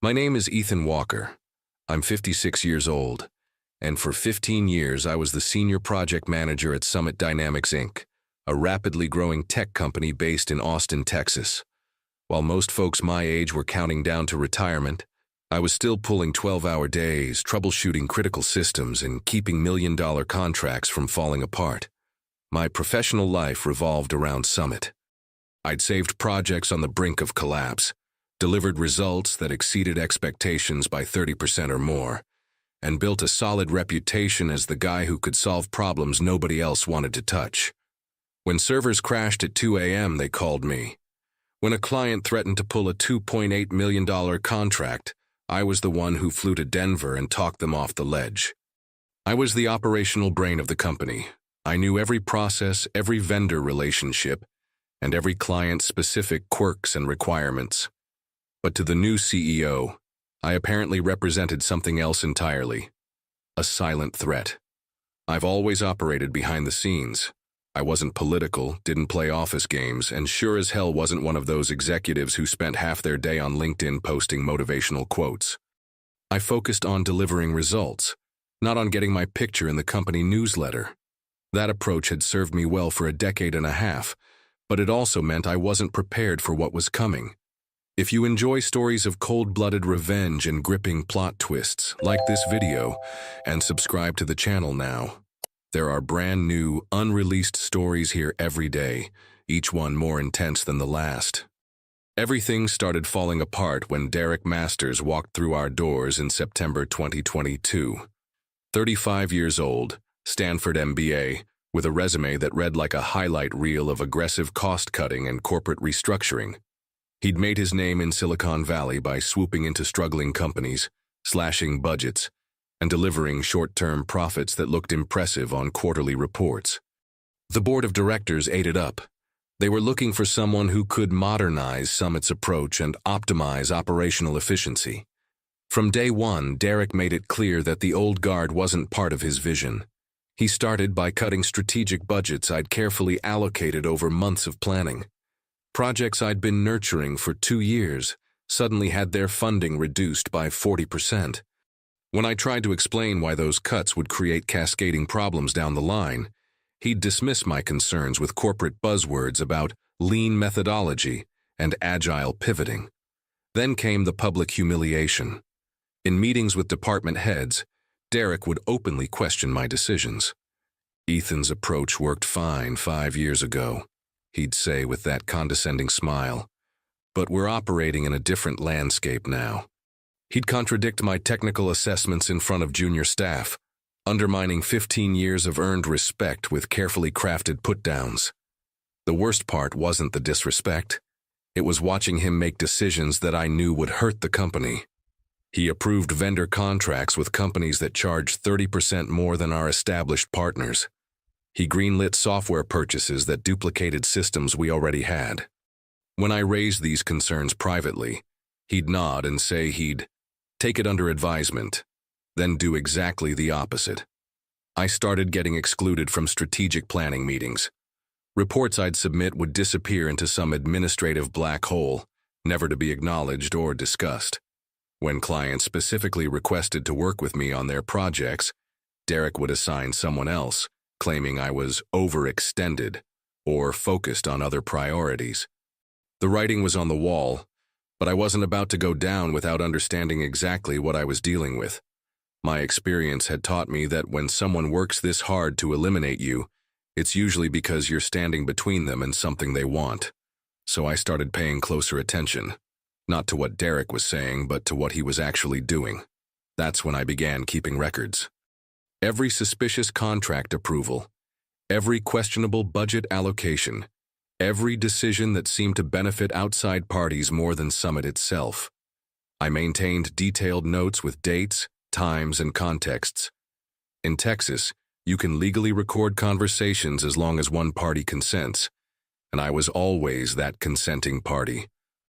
My name is Ethan Walker. I'm 56 years old, and for 15 years I was the senior project manager at Summit Dynamics Inc., a rapidly growing tech company based in Austin, Texas. While most folks my age were counting down to retirement, I was still pulling 12-hour days, troubleshooting critical systems, and keeping million-dollar contracts from falling apart. My professional life revolved around Summit. I'd saved projects on the brink of collapse, delivered results that exceeded expectations by 30% or more, and built a solid reputation as the guy who could solve problems nobody else wanted to touch. When servers crashed at 2 a.m., they called me. When a client threatened to pull a $2.8 million contract, I was the one who flew to Denver and talked them off the ledge. I was the operational brain of the company. I knew every process, every vendor relationship, and every client's specific quirks and requirements. But to the new CEO, I apparently represented something else entirely. A silent threat. I've always operated behind the scenes. I wasn't political, didn't play office games, and sure as hell wasn't one of those executives who spent half their day on LinkedIn posting motivational quotes. I focused on delivering results, not on getting my picture in the company newsletter. That approach had served me well for a decade and a half, but it also meant I wasn't prepared for what was coming. If you enjoy stories of cold-blooded revenge and gripping plot twists, like this video and subscribe to the channel now. There are brand new, unreleased stories here every day, each one more intense than the last. Everything started falling apart when Derek Masters walked through our doors in September 2022. 35 years old, Stanford MBA, with a resume that read like a highlight reel of aggressive cost-cutting and corporate restructuring. He'd made his name in Silicon Valley by swooping into struggling companies, slashing budgets, and delivering short-term profits that looked impressive on quarterly reports. The board of directors ate it up. They were looking for someone who could modernize Summit's approach and optimize operational efficiency. From day one, Derek made it clear that the old guard wasn't part of his vision. He started by cutting strategic budgets I'd carefully allocated over months of planning. Projects I'd been nurturing for 2 years suddenly had their funding reduced by 40%. When I tried to explain why those cuts would create cascading problems down the line, he'd dismiss my concerns with corporate buzzwords about lean methodology and agile pivoting. Then came the public humiliation. In meetings with department heads, Derek would openly question my decisions. "Ethan's approach worked fine 5 years ago," he'd say with that condescending smile. "But we're operating in a different landscape now." He'd contradict my technical assessments in front of junior staff, undermining 15 years of earned respect with carefully crafted put-downs. The worst part wasn't the disrespect. It was watching him make decisions that I knew would hurt the company. He approved vendor contracts with companies that charged 30% more than our established partners. He greenlit software purchases that duplicated systems we already had. When I raised these concerns privately, he'd nod and say he'd take it under advisement, then do exactly the opposite. I started getting excluded from strategic planning meetings. Reports I'd submit would disappear into some administrative black hole, never to be acknowledged or discussed. When clients specifically requested to work with me on their projects, Derek would assign someone else, claiming I was overextended or focused on other priorities. The writing was on the wall, but I wasn't about to go down without understanding exactly what I was dealing with. My experience had taught me that when someone works this hard to eliminate you, it's usually because you're standing between them and something they want. So I started paying closer attention, not to what Derek was saying, but to what he was actually doing. That's when I began keeping records. Every suspicious contract approval, every questionable budget allocation, every decision that seemed to benefit outside parties more than Summit itself. I maintained detailed notes with dates, times, and contexts. In Texas, you can legally record conversations as long as one party consents, and I was always that consenting party.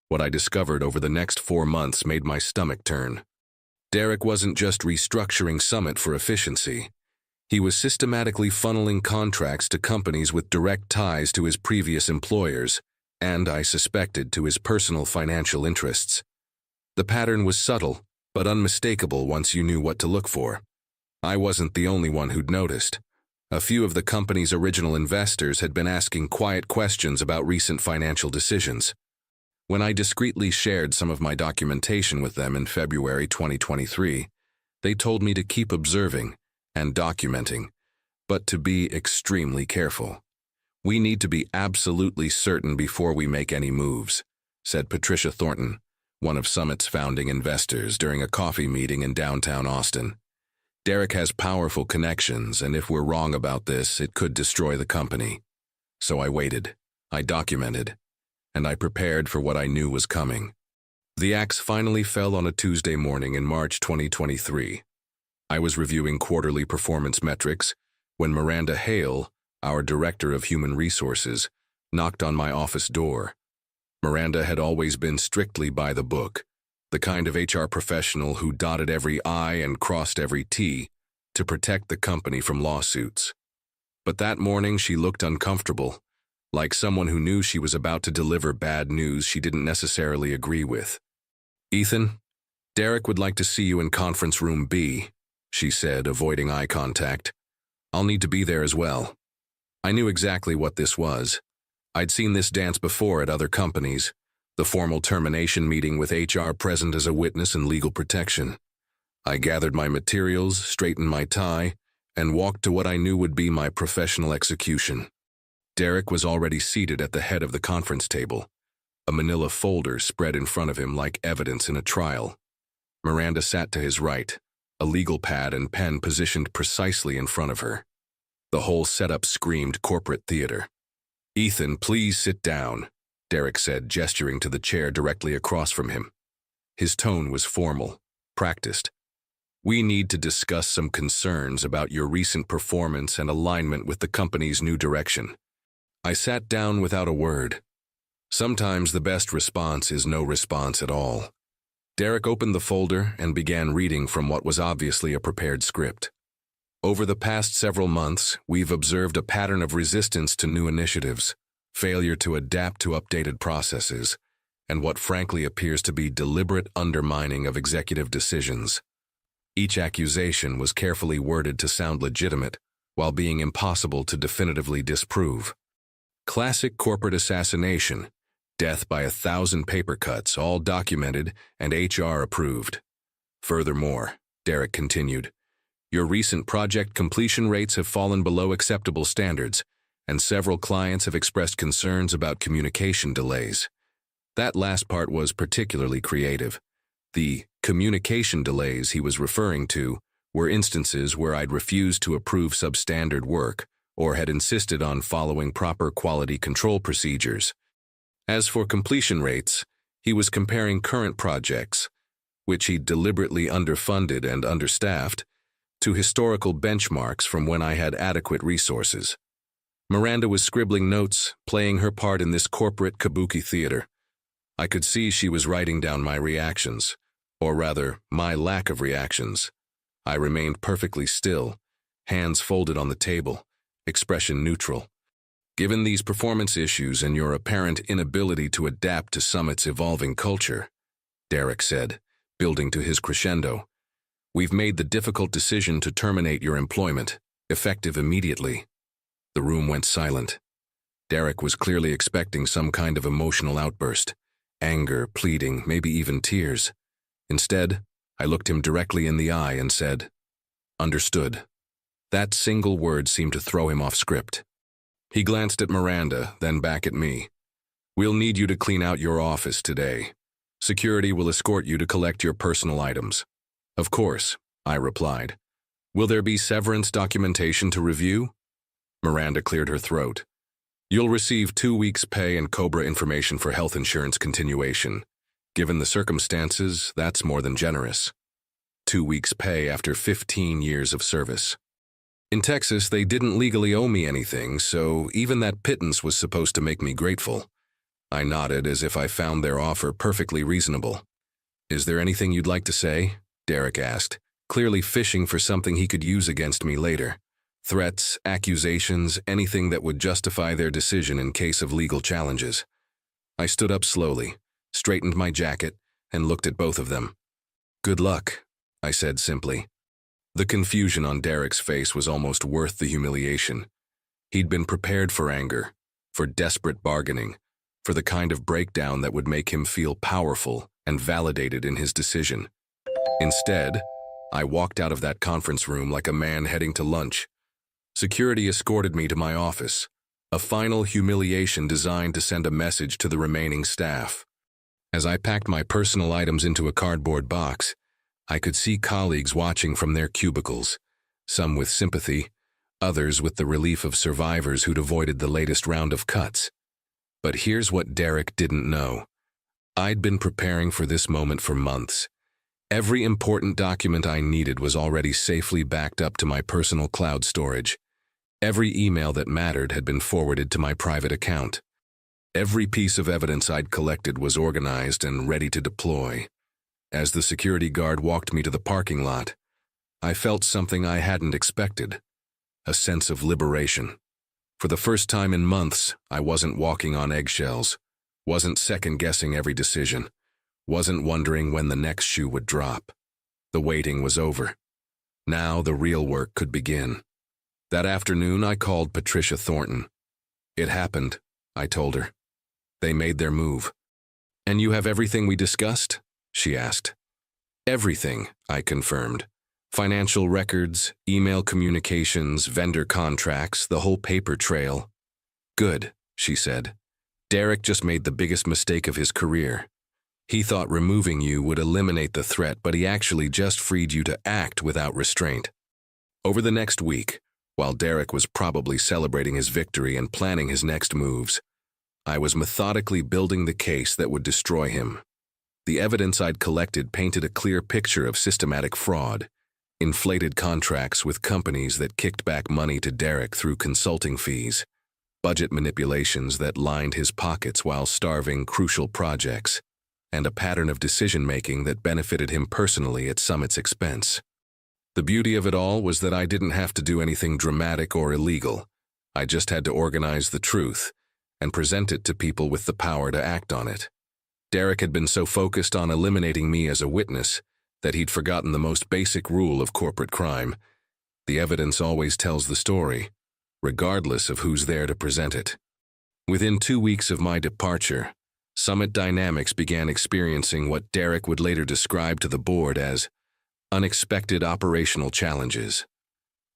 What I discovered over the next 4 months made my stomach turn. Derek wasn't just restructuring Summit for efficiency. He was systematically funneling contracts to companies with direct ties to his previous employers, and I suspected to his personal financial interests. The pattern was subtle, but unmistakable once you knew what to look for. I wasn't the only one who'd noticed. A few of the company's original investors had been asking quiet questions about recent financial decisions. When I discreetly shared some of my documentation with them in February 2023, they told me to keep observing and documenting, but to be extremely careful. "We need to be absolutely certain before we make any moves," said Patricia Thornton, one of Summit's founding investors, during a coffee meeting in downtown Austin. "Derek has powerful connections, and if we're wrong about this, it could destroy the company." So I waited, I documented, and I prepared for what I knew was coming. The axe finally fell on a Tuesday morning in March 2023. I was reviewing quarterly performance metrics when Miranda Hale, our Director of Human Resources, knocked on my office door. Miranda had always been strictly by the book, the kind of HR professional who dotted every I and crossed every T to protect the company from lawsuits. But that morning she looked uncomfortable, like someone who knew she was about to deliver bad news she didn't necessarily agree with. "Ethan, Derek would like to see you in conference room B," she said, avoiding eye contact. "I'll need to be there as well." I knew exactly what this was. I'd seen this dance before at other companies, the formal termination meeting with HR present as a witness and legal protection. I gathered my materials, straightened my tie, and walked to what I knew would be my professional execution. Derek was already seated at the head of the conference table, a manila folder spread in front of him like evidence in a trial. Miranda sat to his right, a legal pad and pen positioned precisely in front of her. The whole setup screamed corporate theater. "Ethan, please sit down," Derek said, gesturing to the chair directly across from him. His tone was formal, practiced. "We need to discuss some concerns about your recent performance and alignment with the company's new direction." I sat down without a word. Sometimes the best response is no response at all. Derek opened the folder and began reading from what was obviously a prepared script. "Over the past several months, we've observed a pattern of resistance to new initiatives, failure to adapt to updated processes, and what frankly appears to be deliberate undermining of executive decisions." Each accusation was carefully worded to sound legitimate, while being impossible to definitively disprove. Classic corporate assassination, death by 1,000 paper cuts, all documented and HR approved. "Furthermore," Derek continued, "your recent project completion rates have fallen below acceptable standards, and several clients have expressed concerns about communication delays." That last part was particularly creative. The communication delays he was referring to were instances where I'd refused to approve substandard work or had insisted on following proper quality control procedures. As for completion rates, he was comparing current projects, which he'd deliberately underfunded and understaffed, to historical benchmarks from when I had adequate resources. Miranda was scribbling notes, playing her part in this corporate kabuki theater. I could see she was writing down my reactions, or rather, my lack of reactions. I remained perfectly still, hands folded on the table, expression neutral. "Given these performance issues and your apparent inability to adapt to Summit's evolving culture," Derek said, building to his crescendo, "we've made the difficult decision to terminate your employment, effective immediately." The room went silent. Derek was clearly expecting some kind of emotional outburst, anger, pleading, maybe even tears. Instead, I looked him directly in the eye and said, "Understood." That single word seemed to throw him off script. He glanced at Miranda, then back at me. "We'll need you to clean out your office today. Security will escort you to collect your personal items." "Of course," I replied. "Will there be severance documentation to review?" Miranda cleared her throat. "You'll receive 2 weeks' pay and COBRA information for health insurance continuation. Given the circumstances, that's more than generous. 2 weeks' pay after 15 years of service. In Texas, they didn't legally owe me anything, so even that pittance was supposed to make me grateful." I nodded as if I found their offer perfectly reasonable. "Is there anything you'd like to say?" Derek asked, clearly fishing for something he could use against me later. Threats, accusations, anything that would justify their decision in case of legal challenges. I stood up slowly, straightened my jacket, and looked at both of them. "Good luck," I said simply. The confusion on Derek's face was almost worth the humiliation. He'd been prepared for anger, for desperate bargaining, for the kind of breakdown that would make him feel powerful and validated in his decision. Instead, I walked out of that conference room like a man heading to lunch. Security escorted me to my office, a final humiliation designed to send a message to the remaining staff. As I packed my personal items into a cardboard box, I could see colleagues watching from their cubicles, some with sympathy, others with the relief of survivors who'd avoided the latest round of cuts. But here's what Derek didn't know. I'd been preparing for this moment for months. Every important document I needed was already safely backed up to my personal cloud storage. Every email that mattered had been forwarded to my private account. Every piece of evidence I'd collected was organized and ready to deploy. As the security guard walked me to the parking lot, I felt something I hadn't expected, a sense of liberation. For the first time in months, I wasn't walking on eggshells, wasn't second-guessing every decision, wasn't wondering when the next shoe would drop. The waiting was over. Now the real work could begin. That afternoon, I called Patricia Thornton. "It happened," I told her. "They made their move." "And you have everything we discussed?" she asked. "Everything," I confirmed. "Financial records, email communications, vendor contracts, the whole paper trail." "Good," she said. "Derek just made the biggest mistake of his career. He thought removing you would eliminate the threat, but he actually just freed you to act without restraint." Over the next week, while Derek was probably celebrating his victory and planning his next moves, I was methodically building the case that would destroy him. The evidence I'd collected painted a clear picture of systematic fraud, inflated contracts with companies that kicked back money to Derek through consulting fees, budget manipulations that lined his pockets while starving crucial projects, and a pattern of decision-making that benefited him personally at Summit's expense. The beauty of it all was that I didn't have to do anything dramatic or illegal. I just had to organize the truth and present it to people with the power to act on it. Derek had been so focused on eliminating me as a witness that he'd forgotten the most basic rule of corporate crime. The evidence always tells the story, regardless of who's there to present it. Within 2 weeks of my departure, Summit Dynamics began experiencing what Derek would later describe to the board as unexpected operational challenges.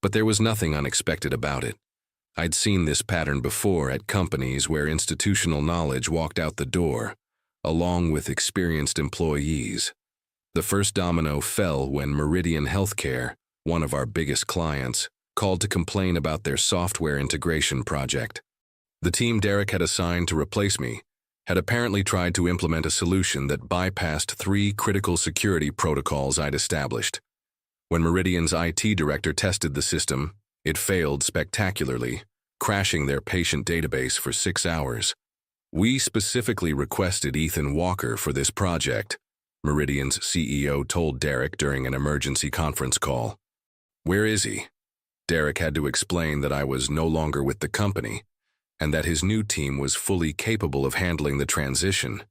But there was nothing unexpected about it. I'd seen this pattern before at companies where institutional knowledge walked out the door, along with experienced employees. The first domino fell when Meridian Healthcare, one of our biggest clients, called to complain about their software integration project. The team Derek had assigned to replace me had apparently tried to implement a solution that bypassed 3 critical security protocols I'd established. When Meridian's IT director tested the system, it failed spectacularly, crashing their patient database for 6 hours. "We specifically requested Ethan Walker for this project," Meridian's CEO told Derek during an emergency conference call. "Where is he?" Derek had to explain that I was no longer with the company, and that his new team was fully capable of handling the transition.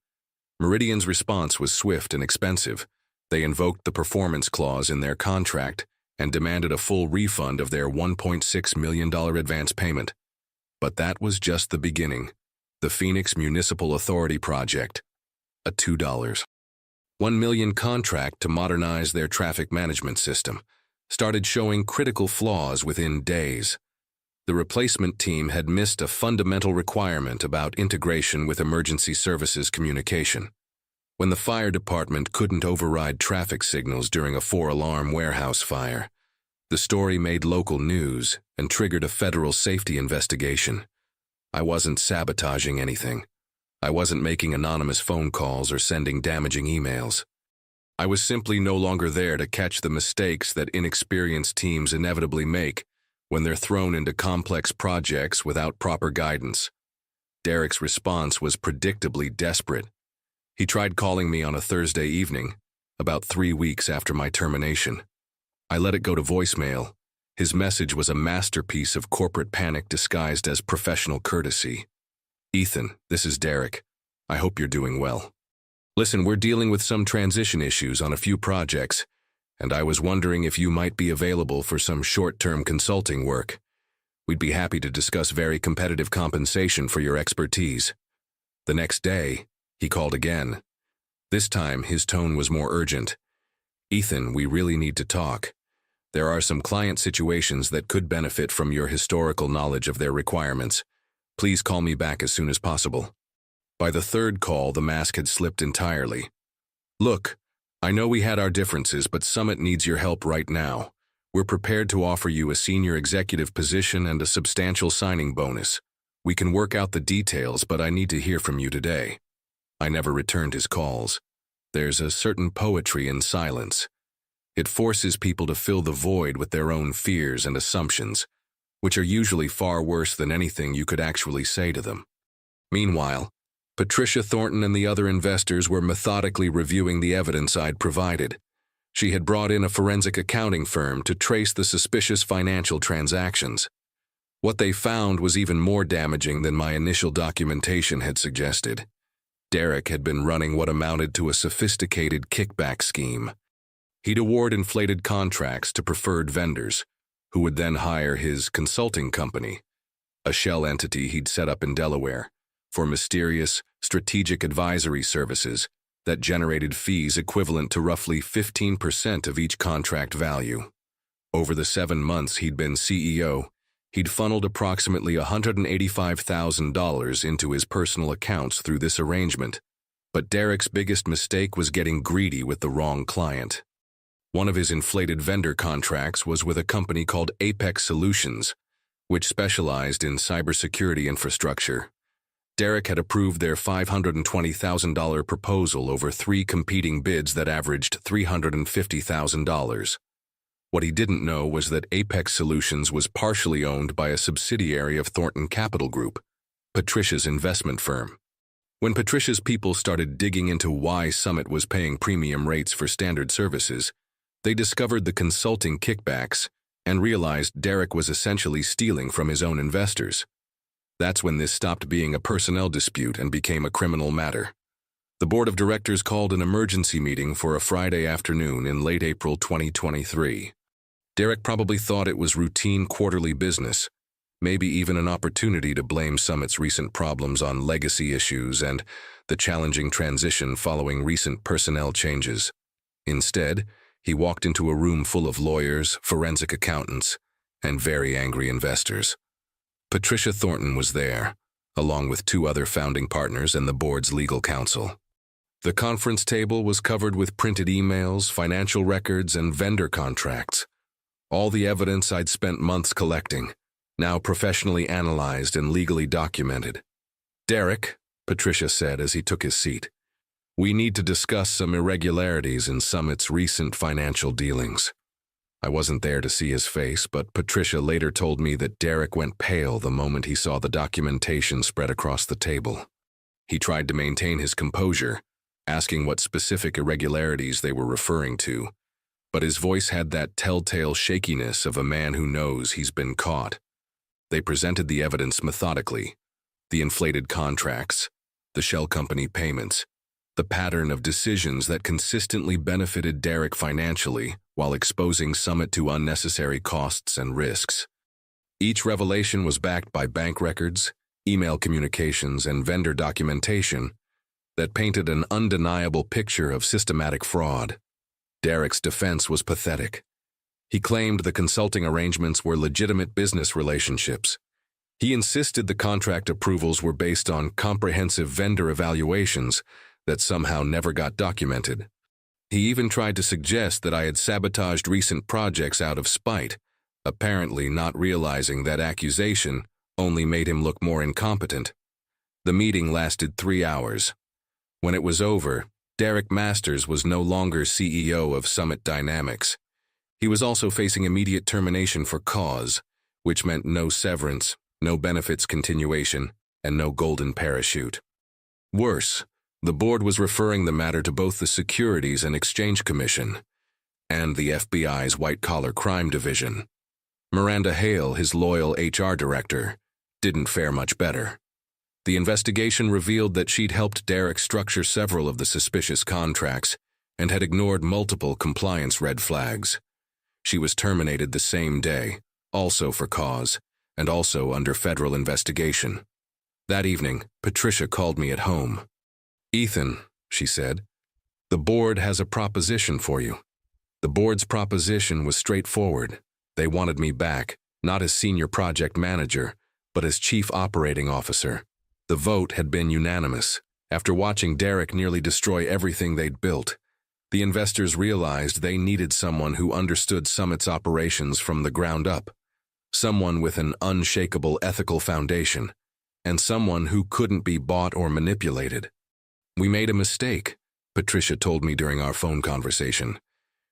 Meridian's response was swift and expensive. They invoked the performance clause in their contract and demanded a full refund of their $1.6 million advance payment. But that was just the beginning. The Phoenix Municipal Authority project, a $2.1 million contract to modernize their traffic management system, started showing critical flaws within days. The replacement team had missed a fundamental requirement about integration with emergency services communication. When the fire department couldn't override traffic signals during a 4-alarm warehouse fire, the story made local news and triggered a federal safety investigation. I wasn't sabotaging anything. I wasn't making anonymous phone calls or sending damaging emails. I was simply no longer there to catch the mistakes that inexperienced teams inevitably make when they're thrown into complex projects without proper guidance. Derek's response was predictably desperate. He tried calling me on a Thursday evening, about 3 weeks after my termination. I let it go to voicemail. His message was a masterpiece of corporate panic disguised as professional courtesy. "Ethan, this is Derek. I hope you're doing well. Listen, we're dealing with some transition issues on a few projects, and I was wondering if you might be available for some short-term consulting work. We'd be happy to discuss very competitive compensation for your expertise." The next day, he called again. This time, his tone was more urgent. "Ethan, we really need to talk. There are some client situations that could benefit from your historical knowledge of their requirements. Please call me back as soon as possible." By the third call, the mask had slipped entirely. "Look, I know we had our differences, but Summit needs your help right now. We're prepared to offer you a senior executive position and a substantial signing bonus. We can work out the details, but I need to hear from you today." I never returned his calls. There's a certain poetry in silence. It forces people to fill the void with their own fears and assumptions, which are usually far worse than anything you could actually say to them. Meanwhile, Patricia Thornton and the other investors were methodically reviewing the evidence I'd provided. She had brought in a forensic accounting firm to trace the suspicious financial transactions. What they found was even more damaging than my initial documentation had suggested. Derek had been running what amounted to a sophisticated kickback scheme. He'd award inflated contracts to preferred vendors, who would then hire his consulting company, a shell entity he'd set up in Delaware, for mysterious, strategic advisory services that generated fees equivalent to roughly 15% of each contract value. Over the 7 months he'd been CEO, he'd funneled approximately $185,000 into his personal accounts through this arrangement. But Derek's biggest mistake was getting greedy with the wrong client. One of his inflated vendor contracts was with a company called Apex Solutions, which specialized in cybersecurity infrastructure. Derek had approved their $520,000 proposal over 3 competing bids that averaged $350,000. What he didn't know was that Apex Solutions was partially owned by a subsidiary of Thornton Capital Group, Patricia's investment firm. When Patricia's people started digging into why Summit was paying premium rates for standard services, they discovered the consulting kickbacks and realized Derek was essentially stealing from his own investors. That's when this stopped being a personnel dispute and became a criminal matter. The board of directors called an emergency meeting for a Friday afternoon in late April 2023. Derek probably thought it was routine quarterly business, maybe even an opportunity to blame Summit's recent problems on legacy issues and the challenging transition following recent personnel changes. Instead, he walked into a room full of lawyers, forensic accountants, and very angry investors. Patricia Thornton was there, along with 2 other founding partners and the board's legal counsel. The conference table was covered with printed emails, financial records, and vendor contracts. All the evidence I'd spent months collecting, now professionally analyzed and legally documented. "Derek," Patricia said as he took his seat, "we need to discuss some irregularities in Summit's recent financial dealings." I wasn't there to see his face, but Patricia later told me that Derek went pale the moment he saw the documentation spread across the table. He tried to maintain his composure, asking what specific irregularities they were referring to, but his voice had that telltale shakiness of a man who knows he's been caught. They presented the evidence methodically: the inflated contracts, the shell company payments, the pattern of decisions that consistently benefited Derek financially while exposing Summit to unnecessary costs and risks. Each revelation was backed by bank records, email communications, and vendor documentation that painted an undeniable picture of systematic fraud. Derek's defense was pathetic. He claimed the consulting arrangements were legitimate business relationships. He insisted the contract approvals were based on comprehensive vendor evaluations that somehow never got documented. He even tried to suggest that I had sabotaged recent projects out of spite, apparently not realizing that accusation only made him look more incompetent. The meeting lasted 3 hours. When it was over, Derek Masters was no longer CEO of Summit Dynamics. He was also facing immediate termination for cause, which meant no severance, no benefits continuation, and no golden parachute. Worse, the board was referring the matter to both the Securities and Exchange Commission and the FBI's White-Collar Crime Division. Miranda Hale, his loyal HR director, didn't fare much better. The investigation revealed that she'd helped Derek structure several of the suspicious contracts and had ignored multiple compliance red flags. She was terminated the same day, also for cause, and also under federal investigation. That evening, Patricia called me at home. "Ethan," she said, "the board has a proposition for you." The board's proposition was straightforward. They wanted me back, not as senior project manager, but as chief operating officer. The vote had been unanimous. After watching Derek nearly destroy everything they'd built, the investors realized they needed someone who understood Summit's operations from the ground up, someone with an unshakable ethical foundation, and someone who couldn't be bought or manipulated. "We made a mistake," Patricia told me during our phone conversation.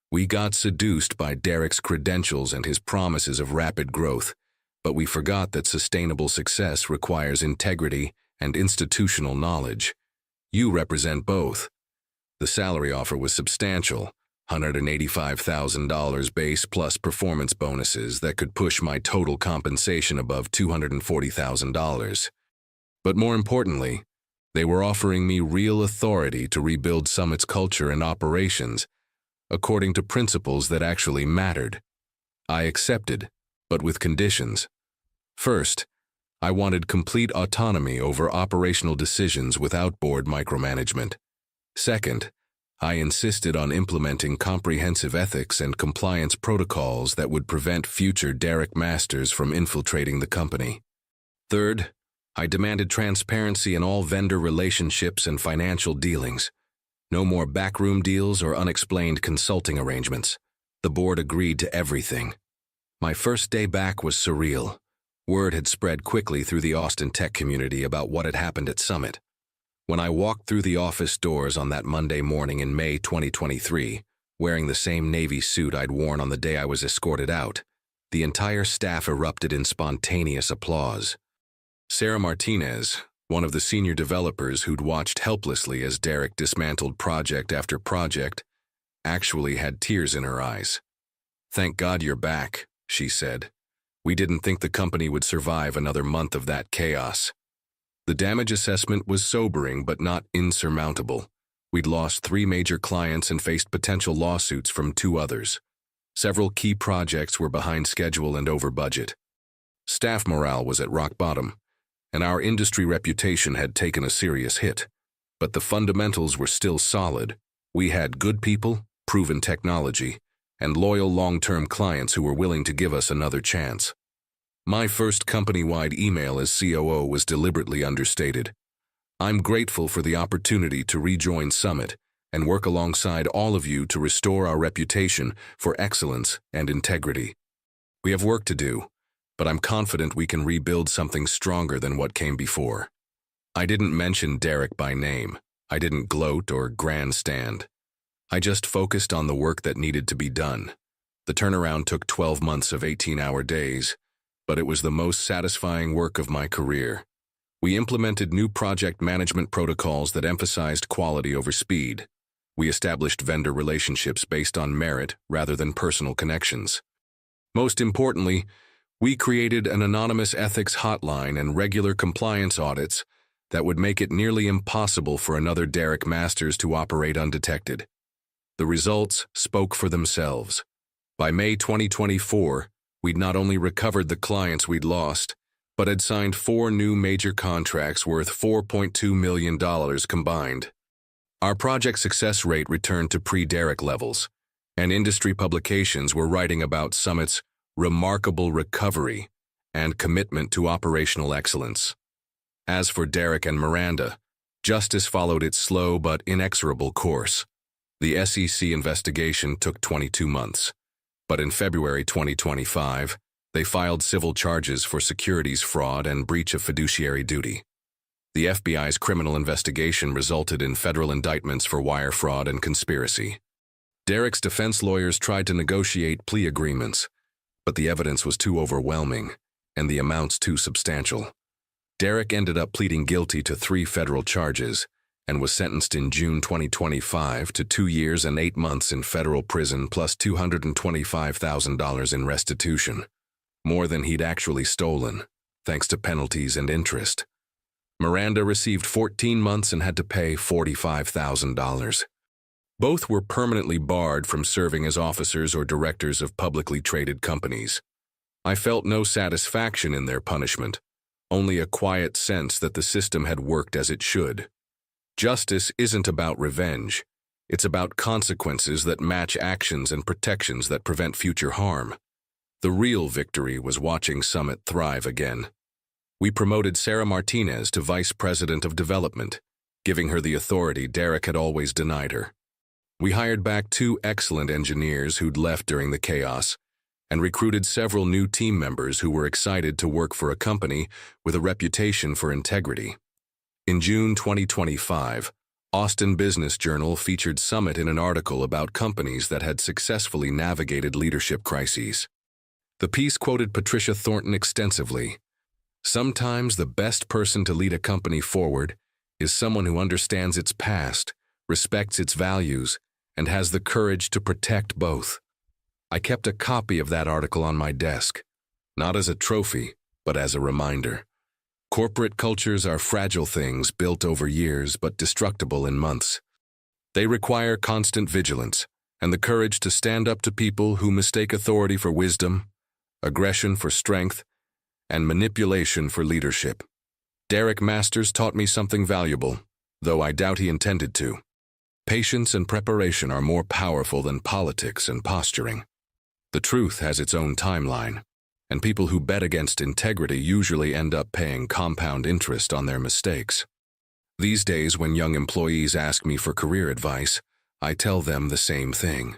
"We got seduced by Derek's credentials and his promises of rapid growth, but we forgot that sustainable success requires integrity and institutional knowledge. You represent both." The salary offer was substantial, $185,000 base plus performance bonuses that could push my total compensation above $240,000. But more importantly, they were offering me real authority to rebuild Summit's culture and operations according to principles that actually mattered. I accepted, but with conditions. First, I wanted complete autonomy over operational decisions without board micromanagement. Second, I insisted on implementing comprehensive ethics and compliance protocols that would prevent future Derek Masters from infiltrating the company. Third, I demanded transparency in all vendor relationships and financial dealings. No more backroom deals or unexplained consulting arrangements. The board agreed to everything. My first day back was surreal. Word had spread quickly through the Austin tech community about what had happened at Summit. When I walked through the office doors on that Monday morning in May 2023, wearing the same Navy suit I'd worn on the day I was escorted out, the entire staff erupted in spontaneous applause. Sarah Martinez, one of the senior developers who'd watched helplessly as Derek dismantled project after project, actually had tears in her eyes. "Thank God you're back," she said. "We didn't think the company would survive another month of that chaos." The damage assessment was sobering but not insurmountable. We'd lost 3 major clients and faced potential lawsuits from 2 others. Several key projects were behind schedule and over budget. Staff morale was at rock bottom, and our industry reputation had taken a serious hit. But the fundamentals were still solid. We had good people, proven technology, and loyal long-term clients who were willing to give us another chance. My first company-wide email as COO was deliberately understated. "I'm grateful for the opportunity to rejoin Summit and work alongside all of you to restore our reputation for excellence and integrity. We have work to do, but I'm confident we can rebuild something stronger than what came before." I didn't mention Derek by name. I didn't gloat or grandstand. I just focused on the work that needed to be done. The turnaround took 12 months of 18-hour days, but it was the most satisfying work of my career. We implemented new project management protocols that emphasized quality over speed. We established vendor relationships based on merit rather than personal connections. Most importantly, we created an anonymous ethics hotline and regular compliance audits that would make it nearly impossible for another Derek Masters to operate undetected. The results spoke for themselves. By May 2024, we'd not only recovered the clients we'd lost, but had signed 4 new major contracts worth $4.2 million combined. Our project success rate returned to pre-Derek levels, and industry publications were writing about Summit's remarkable recovery and commitment to operational excellence. As for Derek and Miranda, justice followed its slow but inexorable course. The SEC investigation took 22 months, but in February 2025, they filed civil charges for securities fraud and breach of fiduciary duty. The FBI's criminal investigation resulted in federal indictments for wire fraud and conspiracy. Derek's defense lawyers tried to negotiate plea agreements, but the evidence was too overwhelming and the amounts too substantial. Derek ended up pleading guilty to 3 federal charges and was sentenced in June 2025 to 2 years and 8 months in federal prison plus $225,000 in restitution, more than he'd actually stolen, thanks to penalties and interest. Miranda received 14 months and had to pay $45,000. Both were permanently barred from serving as officers or directors of publicly traded companies. I felt no satisfaction in their punishment, only a quiet sense that the system had worked as it should. Justice isn't about revenge. It's about consequences that match actions and protections that prevent future harm. The real victory was watching Summit thrive again. We promoted Sarah Martinez to Vice President of Development, giving her the authority Derek had always denied her. We hired back 2 excellent engineers who'd left during the chaos, and recruited several new team members who were excited to work for a company with a reputation for integrity. In June 2025, Austin Business Journal featured Summit in an article about companies that had successfully navigated leadership crises. The piece quoted Patricia Thornton extensively. Sometimes the best person to lead a company forward is someone who understands its past, respects its values, and has the courage to protect both. I kept a copy of that article on my desk, not as a trophy, but as a reminder. Corporate cultures are fragile things built over years but destructible in months. They require constant vigilance and the courage to stand up to people who mistake authority for wisdom, aggression for strength, and manipulation for leadership. Derek Masters taught me something valuable, though I doubt he intended to. Patience and preparation are more powerful than politics and posturing. The truth has its own timeline, and people who bet against integrity usually end up paying compound interest on their mistakes. These days, when young employees ask me for career advice, I tell them the same thing.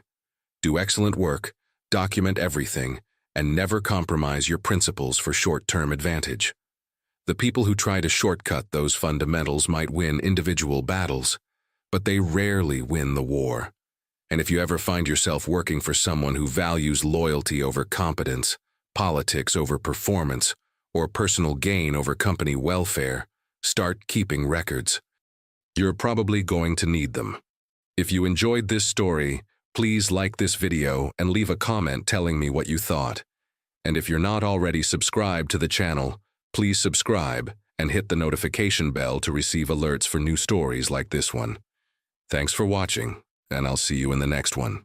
Do excellent work, document everything, and never compromise your principles for short-term advantage. The people who try to shortcut those fundamentals might win individual battles, but they rarely win the war. And if you ever find yourself working for someone who values loyalty over competence, politics over performance, or personal gain over company welfare, start keeping records. You're probably going to need them. If you enjoyed this story, please like this video and leave a comment telling me what you thought. And if you're not already subscribed to the channel, please subscribe and hit the notification bell to receive alerts for new stories like this one. Thanks for watching, and I'll see you in the next one.